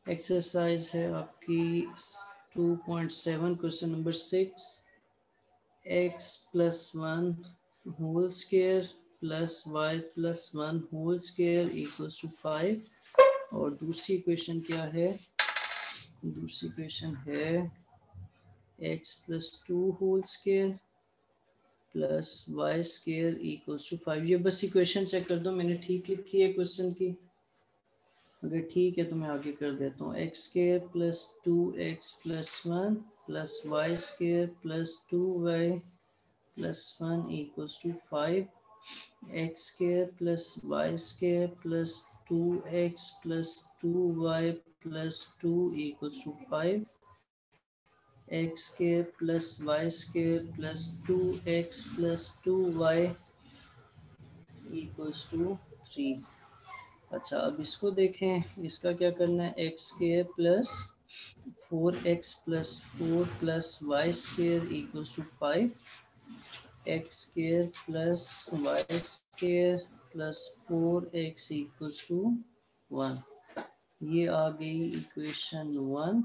Exercise है आपकी 2.7 question number 6 x plus 1 whole square plus y plus 1 whole square equals to 5। और दूसरी question क्या है? दूसरी क्वेश्चन है x plus 2 whole square plus Y square equals to 5। ये बस इक्वेशन चेक कर दो, मैंने ठीक लिखी है क्वेश्चन की। अगर ठीक है तो मैं आगे कर देता हूँ। X square plus 2x plus 1 plus Y square plus 2y plus 1 equals to 5। X square plus Y square plus 2x plus 2y plus 2 equals to 5। X square plus Y square plus 2x plus 2y equals to 3। अच्छा, अब इसको देखें, इसका क्या करना है? X square plus 4x plus 4 plus Y square equals to 5। X square plus Y square plus 4x equals to 1। ये आ गई इक्वेशन 1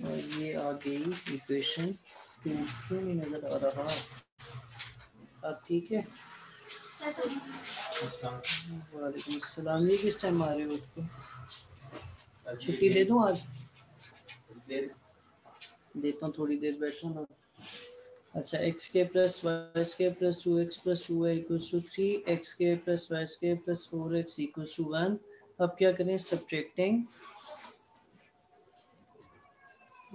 और ये आ गई इक्वेशन 2। क्यों नहीं नजर आ रहा? अब ठीक है। वालेकुम अस्सलाम। ये किस टाइम आ रहे हो? उसको छुट्टी दे दूँ आज? देता हूँ, थोड़ी देर बैठो ना। अच्छा, एक्स के plus y square plus 2x plus 2y equals to 3। X के plus y square plus 4x equals to 1। अब क्या करें? Subtracting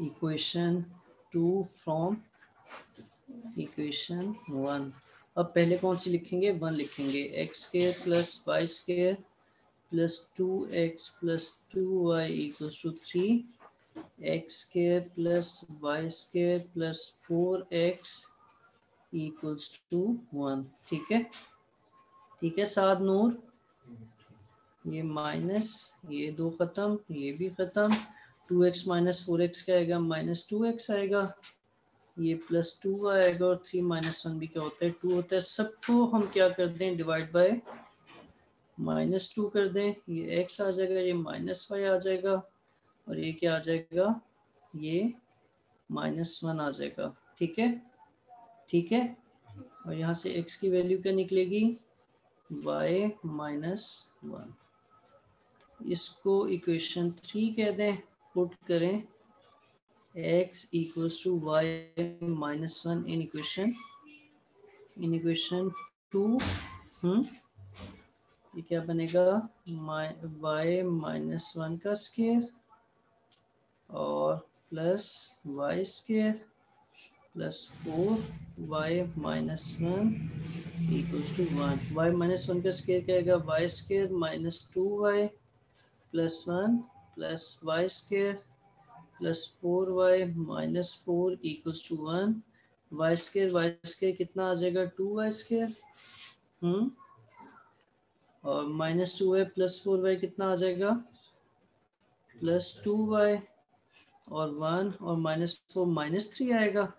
equation 2 from equation 1। अब पहले कौन सी लिखेंगे? 1 लिखेंगे। X square plus y square plus 2x plus 2y equals to 3। X square plus y square plus 4x equals to 1। ठीक है, ठीक है साद नूर। ये माइनस, ये दो खत्म, ये भी खत्म। 2x माइनस 4x क्या आएगा? माइनस 2x आएगा। ये प्लस 2 आएगा और 3 माइनस 1 भी क्या होता है? 2 होता है। सबको हम क्या कर दें? डिवाइड बाय माइनस 2 कर दें। ये x आ जाएगा, ये माइनस y आ जाएगा और ये क्या आ जाएगा? ये माइनस 1 आ जाएगा। ठीक है, ठीक है। और यहाँ से x की वैल्यू क्या निकलेगी? y minus 1। इसको इक्वेशन 3 कह दें। पुट करें x equals to Y minus 1 in equation 2। ये क्या बनेगा? y माइनस 1 का स्क्वायर और plus Y square plus 4y minus 1 equals to 1। y minus 1 का स्क्वायर क्या आएगा? Y square minus 2y plus 1 plus Y square plus 4y minus 4 equals to 1। Y square कितना आ जाएगा? 2y square. और minus 2y plus 4y कितना आ जाएगा? प्लस 2y और 1 और माइनस 4 माइनस 3 आएगा।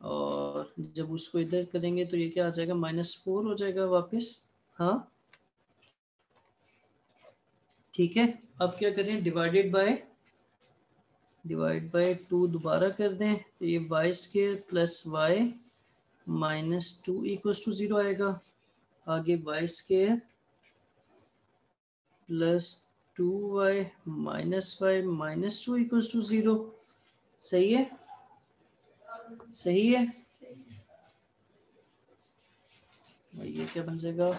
और जब उसको इधर करेंगे तो ये क्या आ जाएगा? माइनस 4 हो जाएगा वापस। हाँ, ठीक है। अब क्या करें? डिवाइड बाय 2 दोबारा कर दें तो ये Y square plus Y minus 2 equals to 0 आएगा। आगे Y square plus 2y minus Y minus 2 equals to 0। सही है, सही है। और ये क्या बन जाएगा?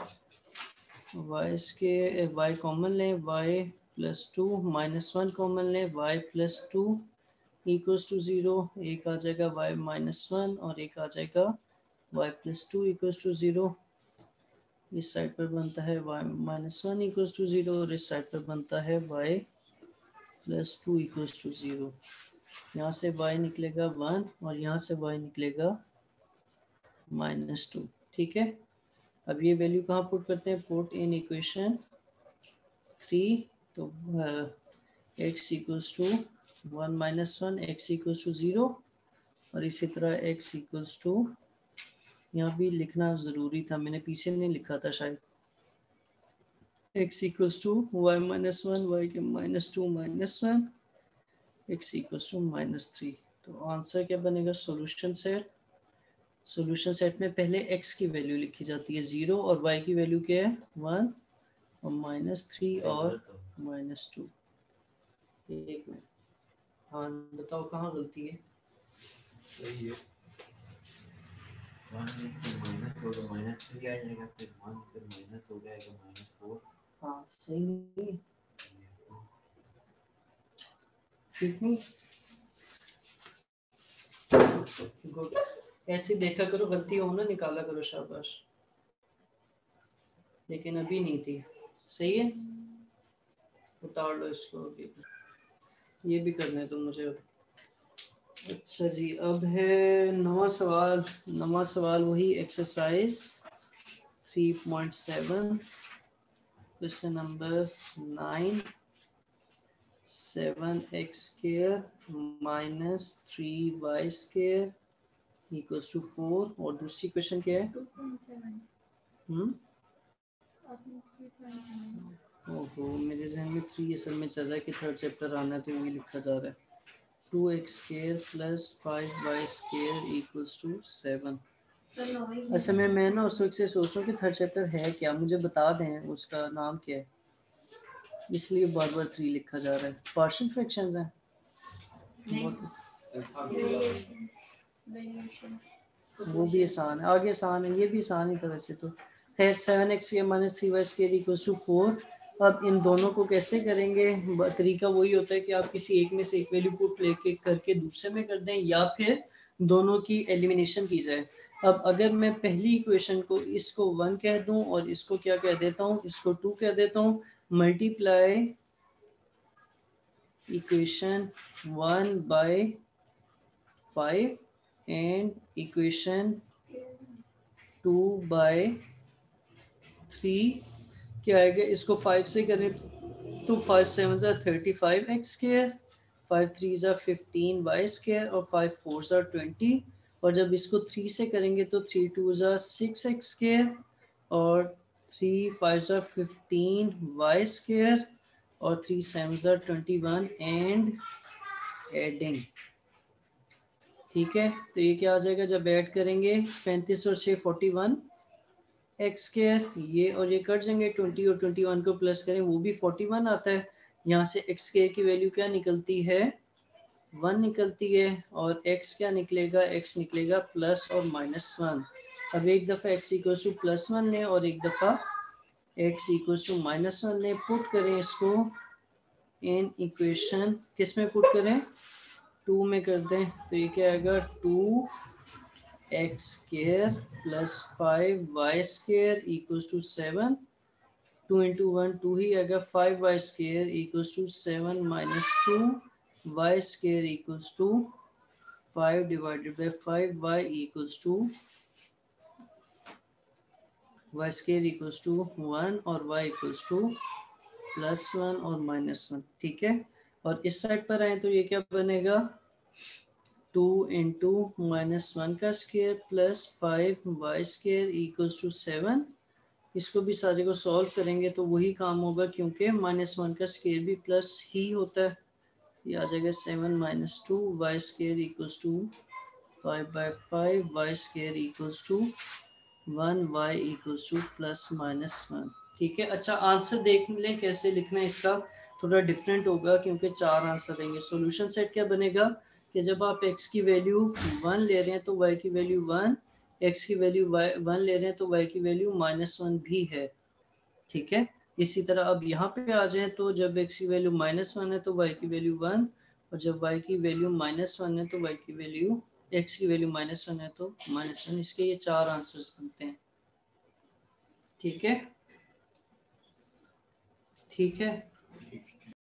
y कॉमन लें, y प्लस 2 माइनस 1 कॉमन लें, y प्लस 2 इक्वल्स टू 0। एक आ जाएगा y माइनस 1 और एक आ जाएगा y प्लस 2 इक्वल्स टू 0। इस साइड पर बनता है y माइनस 1 इक्वल्स टू 0 और इस साइड पर बनता है y प्लस 2 इक्वल्स टू 0। यहाँ से y निकलेगा 1 और यहाँ से y निकलेगा माइनस 2। ठीक है, अब ये वैल्यू कहाँ पुट करते हैं? Put in equation 3। तो x equals to 1 minus 1, x equals to 0 और इसी तरह x इक्वल्स टू, यहाँ भी लिखना ज़रूरी था, मैंने पीछे नहीं लिखा था शायद। x equals to y minus one, y के minus two minus one, x equals to minus three. तो आंसर क्या बनेगा? Solution set. सॉल्यूशन सेट में पहले x की वैल्यू लिखी जाती है 0 और y की वैल्यू क्या है 1 और माइनस थ्री और माइनस टू। एक मिनट, हाँ बताओ कहाँ गलती है? सही है। 1 से माइनस होगा, माइनस 3 आ जाएगा, फिर 1 फिर माइनस हो जाएगा माइनस 4। हाँ सही नहीं, ठीक नहीं। गुड, ऐसे देखा करो, गलती हो ना निकाला करो, शाबाश। लेकिन अभी नहीं थी, सही है। उतार लो इसको अभी, ये भी करना है तो मुझे। अच्छा जी, अब है नवा सवाल। नवा सवाल वही exercise 3.7, question number 9। 7x square minus 3y square equals to 4। और दूसरी क्वेश्चन क्या है? 2.7। ओहो, मेरे जहन में 3 असल में चल रहा है कि थर्ड चैप्टर आना है तो वही लिखा जा रहा है। 2x square plus 5y square equals to 7। अच्छा मैं ना उस वक्त से सोच रहा हूँ कि थर्ड चैप्टर है क्या, मुझे बता दें उसका नाम क्या है, इसलिए बार बार 3 लिखा जा रहा है। पार्शियल फ्रैक्शंस हैं वो भी आसान है, आगे आसान है, ये भी आसान ही था वैसे तो। खैर 7x square minus 3y square equals to 4। अब इन दोनों को कैसे करेंगे? तरीका वही होता है कि आप किसी एक में से एक वैल्यू पुट लेके करके दूसरे में कर दें, या फिर दोनों की एलिमिनेशन की जाए। अब अगर मैं पहली इक्वेशन को इसको 1 कह दूं और इसको क्या कह देता हूं, इसको 2 कह देता हूं, multiply equation 1 by 5 and equation 2 by 3, क्या आएगा? इसको 5 से करें तो 5 7 ज़ा 35x स्क्वायर, 5 3 ज़ा 15y स्क्वायर और 5 4 ज़ा 20। और जब इसको 3 से करेंगे तो 3 2 ज़ा 6x स्क्वायर और 3 5 ज़ा 15y स्क्वायर और 3 7 ज़ा 21 एंड एडिंग। ठीक है, तो ये क्या आ जाएगा जब ऐड करेंगे? 35 और 6 41 एक्स स्क्वायर, ये और ये कट जाएंगे, 20 और 21 को प्लस करें वो भी 41 आता है। यहाँ से एक्स स्क्वायर की वैल्यू क्या निकलती है? 1 निकलती है। और एक्स क्या निकलेगा? एक्स निकलेगा प्लस और माइनस 1। अब एक दफ़ा एक्स इक्वल टू प्लस 1 लें और एक दफ़ा एक्स इक्वल टू माइनस 1 लें। पुट करें इसको इन इक्वेशन, किस में पुट करें? 2 में कर दें, तो ये क्या आएगा? 2 X square plus 5y square equals to 7। 2 into 1 2 ही आएगा। 5y square equals to 7 minus 2y square equals to 5 divided by 5y equals to y square equals to 1 और y इक्वल्स टू प्लस 1 और माइनस 1। ठीक है, और इस side पर आए तो ये क्या बनेगा? 2 इंटू माइनस 1 का square plus 5y square equals to 7। इसको भी सारे को सॉल्व करेंगे तो वही काम होगा, क्योंकि माइनस 1 का स्क्वायर भी प्लस ही होता है। ये आ जाएगा 7 minus 2 Y square equals to 5/5 Y square equals to 1 Y equals to plus minus 1। ठीक है, अच्छा आंसर देख लें कैसे लिखना है इसका, थोड़ा डिफरेंट होगा क्योंकि 4 आंसर देंगे। सॉल्यूशन सेट क्या बनेगा कि जब आप x की वैल्यू 1 ले रहे हैं तो y की वैल्यू 1, x की वैल्यू 1 ले रहे हैं तो y की वैल्यू -1 भी है। ठीक है, इसी तरह अब यहाँ पे आ जाएं तो जब x की वैल्यू -1 है तो y की वैल्यू 1, और जब y की वैल्यू -1 है तो y की वैल्यू, x की वैल्यू -1 है तो -1। इसके ये 4 आंसर्स बनते हैं। ठीक है, ठीक है।